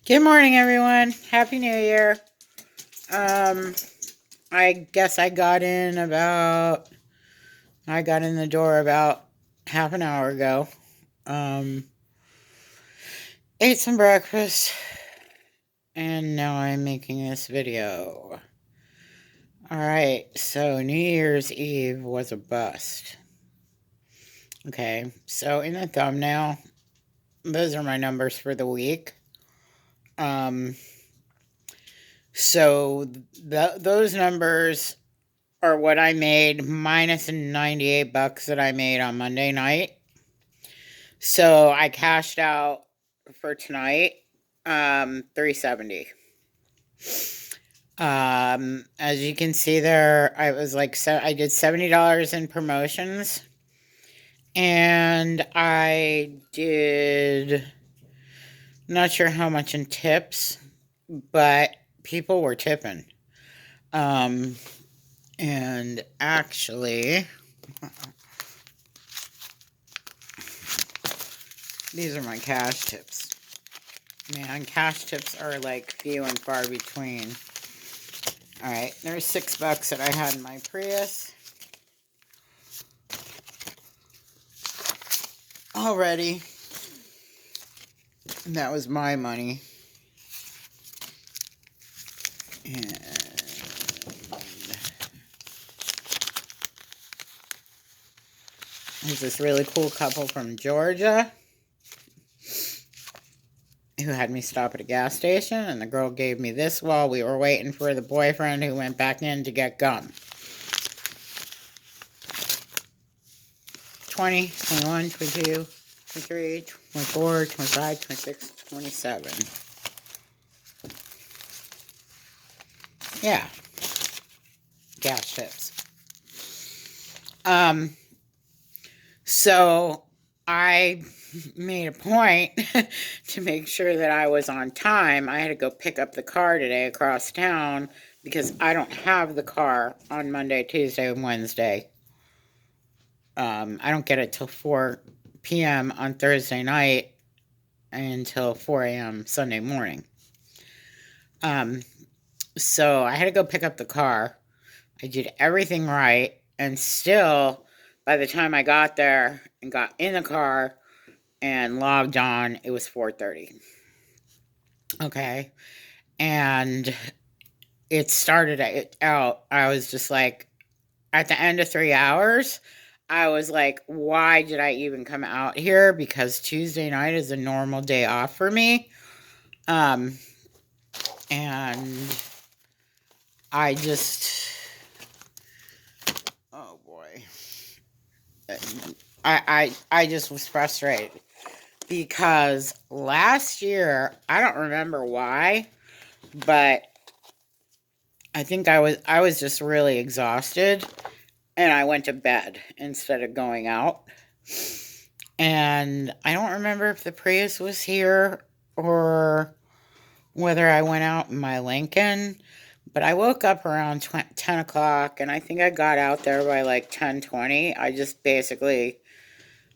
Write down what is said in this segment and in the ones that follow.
Good morning, everyone. Happy New Year. Um, I guess I got in the door about half an hour ago. Um, Ate some breakfast, and now I'm making this video. Alright, so New Year's Eve was a bust. Okay, so in the thumbnail, those are my numbers for the week. Um, so those numbers are what I made minus the 98 bucks that I made on Monday night. So I cashed out for tonight, 370. As you can see there, I was like, so I did $70 in promotions, and I did not sure how much in tips, but people were tipping. And actually, these are my cash tips. Man, cash tips are like few and far between. Alright, there's $6 that I had in my Prius already. And that was my money. And there's this really cool couple from Georgia who had me stop at a gas station, and the girl gave me this while we were waiting for the boyfriend who went back in to get gum. 20, 21, 22, 23, 24, 25, 26, 27. Yeah. Gas tips. So I made a point to make sure that I was on time. I had to go pick up the car today across town because I don't have the car on Monday, Tuesday, and Wednesday. I don't get it till 4 p.m. on Thursday night until 4 a.m. Sunday morning. So I had to go pick up the car. I did everything right, and still, by the time I got there and got in the car and logged on, it was 4:30. Okay, and it started out. I was just like, at the end of 3 hours, I was like, why did I even come out here? Because Tuesday night is a normal day off for me. And I just, oh boy. I just was frustrated because last year, I don't remember why, but I think I was just really exhausted, and I went to bed instead of going out. And I don't remember if the Prius was here or whether I went out in my Lincoln, but I woke up around 10 o'clock, and I think I got out there by like 10:20. I just basically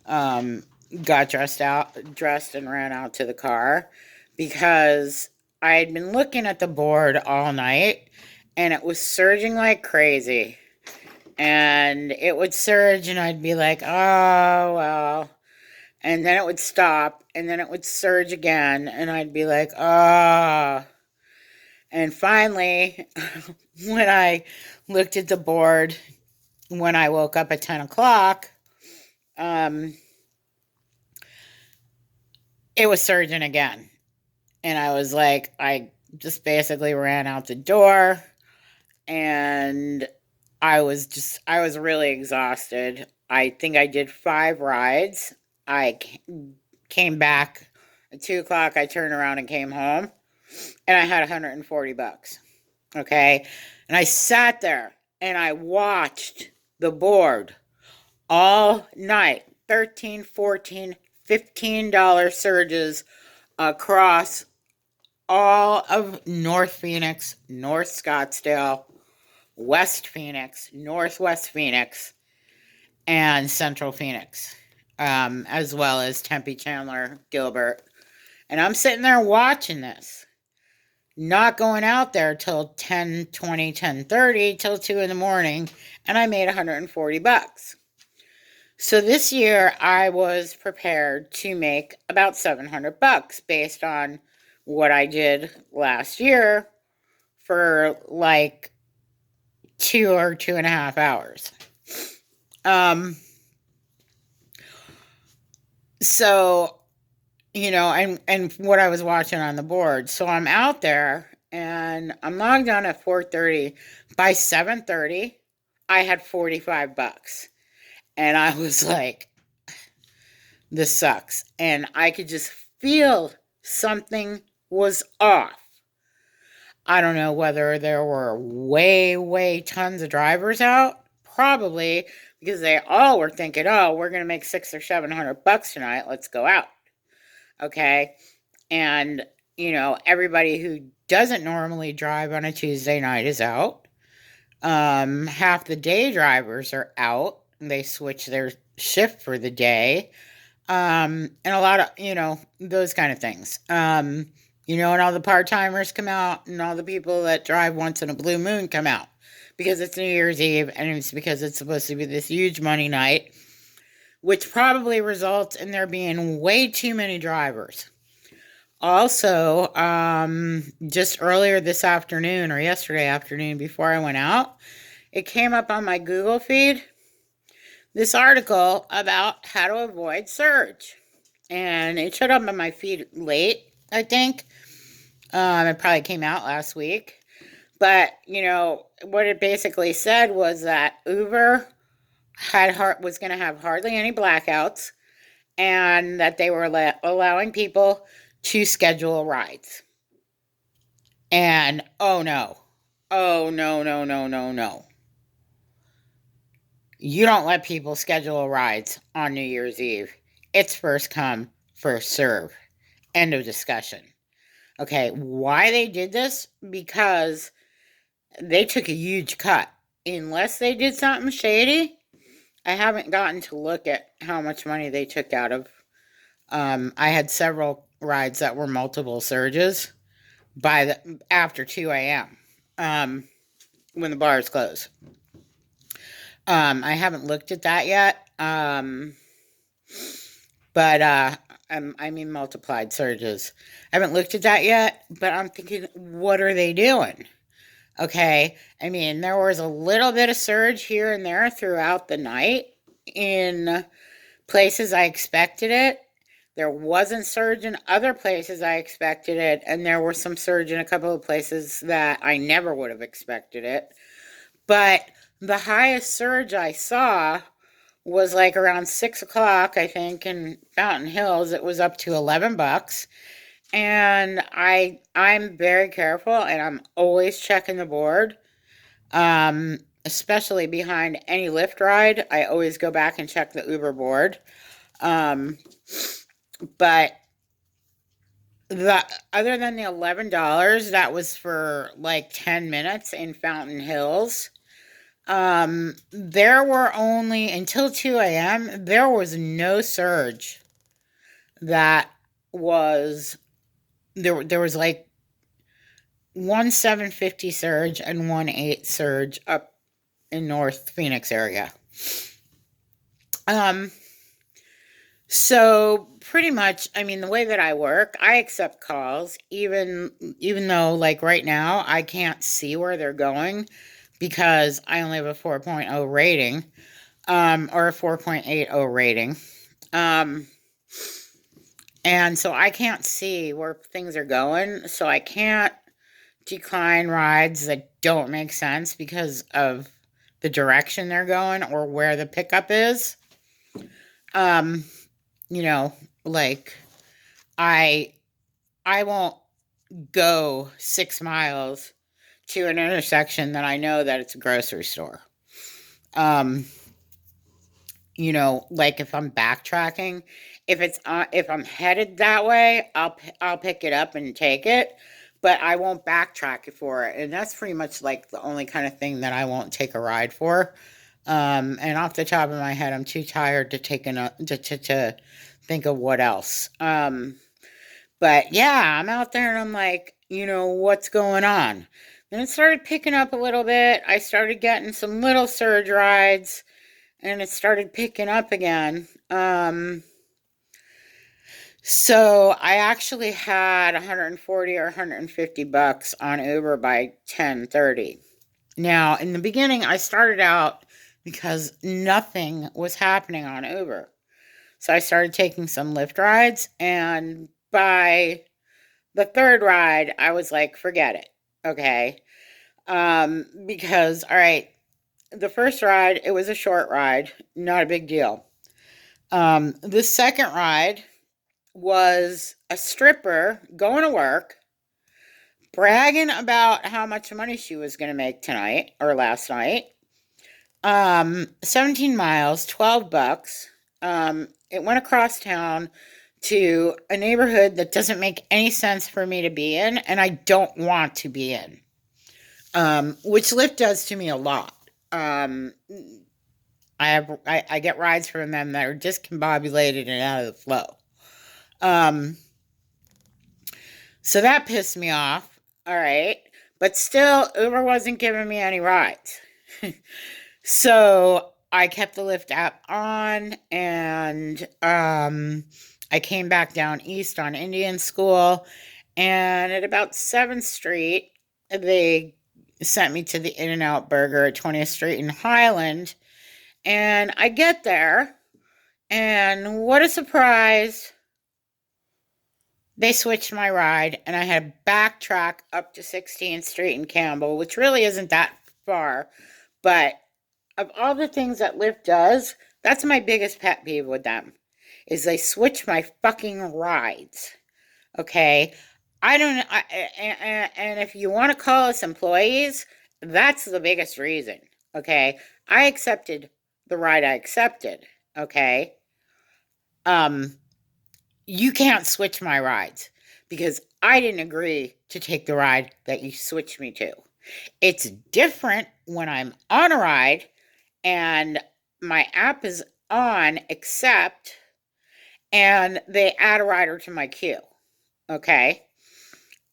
got dressed and ran out to the car because I had been looking at the board all night, and it was surging like crazy. And it would surge, and I'd be like, oh, well. And then it would stop, and then it would surge again, and I'd be like, oh. And finally, when I looked at the board, when I woke up at 10 o'clock, it was surging again. And I was like, I just basically ran out the door, and I was really exhausted. I think I did 5 rides. I came back at 2 o'clock. I turned around and came home, and I had $140. Okay. And I sat there and I watched the board all night. 13, 14, $15 surges across all of North Phoenix, North Scottsdale, West Phoenix, Northwest Phoenix, and Central Phoenix, as well as Tempe, Chandler, Gilbert, And I'm sitting there watching this, not going out there till 10:20, 10:30, till 2 in the morning, and I made $140. So this year I was prepared to make about $700 based on what I did last year for like 2 or 2.5 hours. Um, so, and what I was watching on the board. So I'm out there and I'm logged on at 4:30. By 7:30, I had $45. And I was like, this sucks. And I could just feel something was off. I don't know whether there were way tons of drivers out. Probably because they all were thinking, oh, we're going to make $600 or $700 tonight. Let's go out. Okay. And, everybody who doesn't normally drive on a Tuesday night is out. Half the day drivers are out. They switch their shift for the day. And a lot of, those kind of things. And all the part-timers come out and all the people that drive once in a blue moon come out because it's New Year's Eve and it's because it's supposed to be this huge money night, which probably results in there being way too many drivers. Also, just earlier this afternoon or yesterday afternoon before I went out, it came up on my Google feed, this article about how to avoid surge. And it showed up on my feed late, I think. It probably came out last week. But, what it basically said was that Uber was going to have hardly any blackouts and that they were allowing people to schedule rides. And, oh no. Oh, no, no, no, no, no. You don't let people schedule rides on New Year's Eve. It's first come, first serve. End of discussion. Okay, why they did this? Because they took a huge cut. Unless they did something shady, I haven't gotten to look at how much money they took out of. I had several rides that were multiple surges after 2 a.m. When the bars close. I haven't looked at that yet. But I mean multiplied surges. I haven't looked at that yet, but I'm thinking, what are they doing? Okay, I mean, there was a little bit of surge here and there throughout the night in places I expected it. There wasn't surge in other places I expected it, and there was some surge in a couple of places that I never would have expected it. But the highest surge I saw was like around 6 o'clock, I think, in Fountain Hills. It was up to $11. And I'm very careful and I'm always checking the board. Especially behind any Lyft ride. I always go back and check the Uber board. But other than the $11, that was for like 10 minutes in Fountain Hills. There were only, until 2 a.m., there was no surge that was, there was like one 750 surge and one 8 surge up in North Phoenix area. So pretty much, I mean, the way that I work, I accept calls, even though like right now, I can't see where they're going because I only have a 4.0 rating, or a 4.80 rating. And so I can't see where things are going. So I can't decline rides that don't make sense because of the direction they're going or where the pickup is. Like I won't go 6 miles to an intersection that I know that it's a grocery store. Like if I'm backtracking, if I'm headed that way, I'll pick it up and take it, but I won't backtrack for it. And that's pretty much like the only kind of thing that I won't take a ride for. And off the top of my head, I'm too tired to take to think of what else. But yeah, I'm out there and I'm like, what's going on? Then it started picking up a little bit. I started getting some little surge rides and it started picking up again. So I actually had 140 or 150 bucks on Uber by 10:30. Now, in the beginning, I started out because nothing was happening on Uber. So I started taking some Lyft rides, and by the third ride, I was like, forget it. Okay. Because, all right, the first ride, it was a short ride, not a big deal. The second ride was a stripper going to work, bragging about how much money she was going to make tonight or last night. 17 miles, 12 bucks. It went across town to a neighborhood that doesn't make any sense for me to be in, and I don't want to be in. Which Lyft does to me a lot. I get rides from them that are discombobulated and out of the flow. So that pissed me off. All right. But still, Uber wasn't giving me any rides. So I kept the Lyft app on and I came back down east on Indian School. And at about 7th Street, they sent me to the In-N-Out Burger at 20th Street in Highland. And I get there, and what a surprise. They switched my ride, and I had to backtrack up to 16th Street in Campbell, which really isn't that far. But of all the things that Lyft does, that's my biggest pet peeve with them, is they switch my fucking rides. Okay? I don't, and if you want to call us employees, that's the biggest reason. Okay? I accepted the ride I accepted. Okay? You can't switch my rides because I didn't agree to take the ride that you switched me to. It's different when I'm on a ride and my app is on accept and they add a rider to my queue. Okay?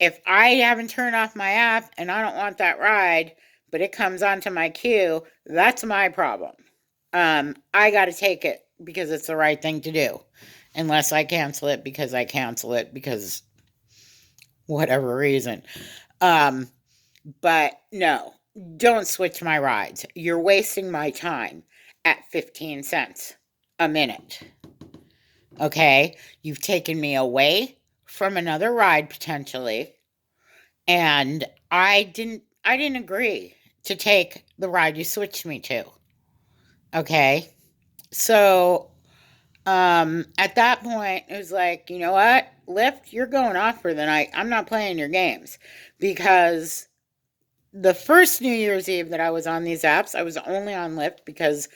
If I haven't turned off my app and I don't want that ride, but it comes onto my queue, that's my problem. I got to take it because it's the right thing to do. Unless I cancel it because whatever reason. But no, don't switch my rides. You're wasting my time at 15 cents a minute. Okay? You've taken me away from another ride potentially, and I didn't agree to take the ride you switched me to. Okay? So at that point, it was like, you know what? Lyft, you're going off for the night. I'm not playing your games. Because the first New Year's Eve that I was on these apps, I was only on Lyft because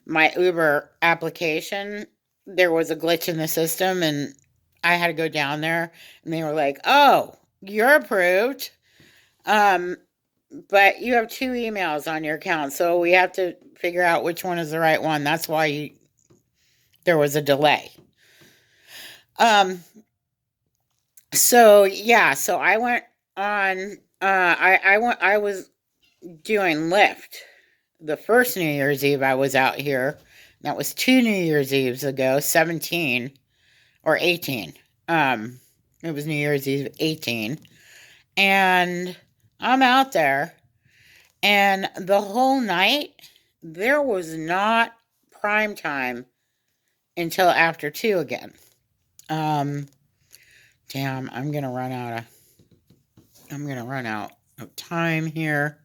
my Uber application, there was a glitch in the system and I had to go down there and they were like, oh, you're approved. But you have 2 emails on your account, so we have to figure out which one is the right one. That's why there was a delay. So yeah, so I went on. I was doing Lyft. The first New Year's Eve I was out here. That was 2 New Year's Eves ago, 17 or 18. It was New Year's Eve 18, and I'm out there, and the whole night there was not prime time until after 2 again. Damn, I'm gonna run out of time here.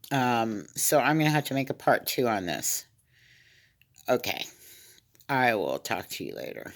So I'm gonna have to make a part 2 on this. Okay. I will talk to you later.